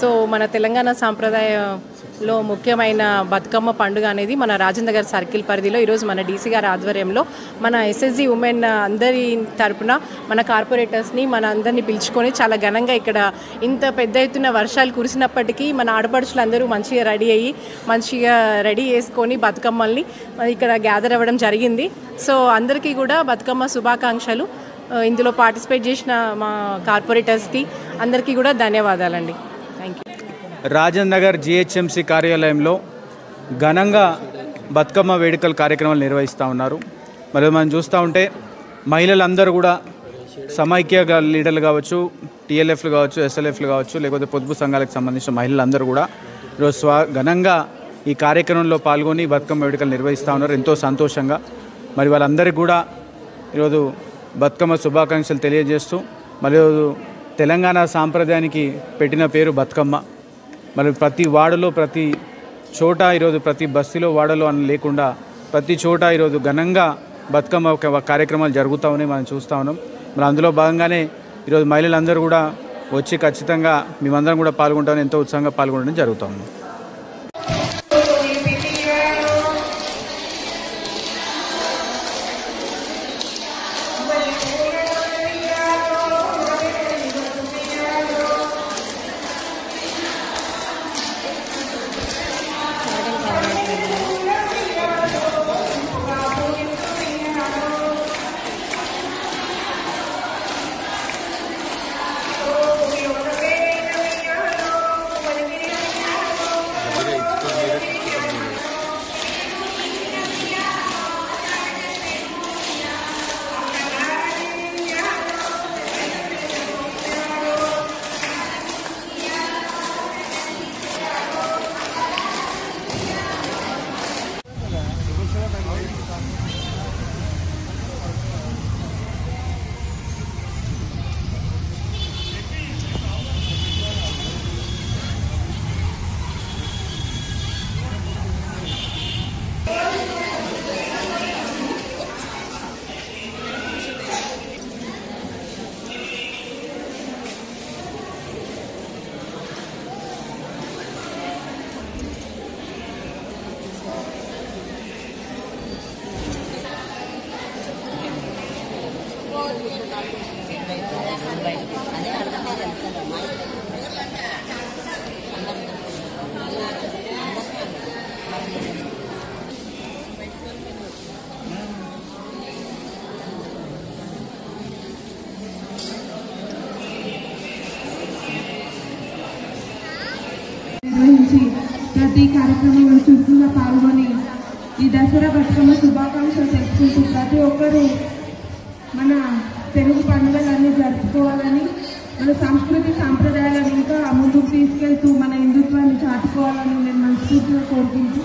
So మన తెలంగాణ సాంప్రదాయంలో ముఖ్యమైన బతుకమ్మ పండుగ అనేది మన రాజేంద్ర గారి సర్కిల్ పరిధిలో ఈరోజు మన డీసీ గారి ఆధ్వర్యంలో మన ఎస్ఎస్జి ఉమెన్ అందరి తరపున మన కార్పొరేటర్స్ని మన అందరినీ పిలుచుకొని చాలా ఘనంగా ఇక్కడ ఇంత పెద్ద ఎత్తున వర్షాలు కురిసినప్పటికీ మన ఆడపడుచులు అందరూ మంచిగా రెడీ చేసుకొని బతుకమ్మల్ని ఇక్కడ గ్యాదర్ అవ్వడం జరిగింది. సో అందరికీ కూడా బతుకమ్మ శుభాకాంక్షలు. ఇందులో పార్టిసిపేట్ చేసిన మా కార్పొరేటర్స్కి అందరికీ కూడా ధన్యవాదాలండి. Thank you. Rajendra Nagar GHMC కార్యాలయంలో ఘనంగా బతుకమ్మ వేడుకల కార్యక్రమాలు నిర్వహిస్తూ ఉన్నారు. మరి మనం చూస్తూ ఉంటే మహిళలందరూ కూడా సమైక్య లీడర్లు కావచ్చు, టీఎల్ఎఫ్లు కావచ్చు, ఎస్ఎల్ఎఫ్లు కావచ్చు, లేకపోతే పొదుపు సంఘాలకు సంబంధించిన మహిళలందరూ కూడా ఈరోజు ఘనంగా ఈ కార్యక్రమంలో పాల్గొని బతుకమ్మ వేడుకలు నిర్వహిస్తూ ఉన్నారు. ఎంతో సంతోషంగా మరి వాళ్ళందరికీ కూడా ఈరోజు బతుకమ్మ శుభాకాంక్షలు తెలియజేస్తూ మరియు తెలంగాణ సాంప్రదాయానికి పెట్టిన పేరు బతుకమ్మ. మరి ప్రతి వాడలో ప్రతి చోట ఈరోజు ప్రతి బస్తీలో వాడలో అని లేకుండా ప్రతి చోట ఈరోజు ఘనంగా బతుకమ్మ కార్యక్రమాలు జరుగుతూ ఉన్నాయి, మనం చూస్తూ ఉన్నాం. మరి అందులో భాగంగానే ఈరోజు మహిళలందరూ కూడా వచ్చి ఖచ్చితంగా మేమందరం కూడా పాల్గొంటామని ఎంతో ఉత్సాహంగా పాల్గొనడం జరుగుతూ ఉంది. ప్రతి కార్యక్రమంలో చురుకుగా పాల్గొని ఈ దసరా బతుకమ్మ శుభాకాంక్షలు తెలుపుకుంటూ ప్రతి ఒక్కరూ మన తెలుగు పండుగలన్నీ జరుపుకోవాలని, మన సంస్కృతి సాంప్రదాయాలను ఇంకా ముందుకు తీసుకెళ్తూ మన హిందుత్వాన్ని చాటుకోవాలని నేను మనస్ఫూర్తిగా కోరుకుంటూ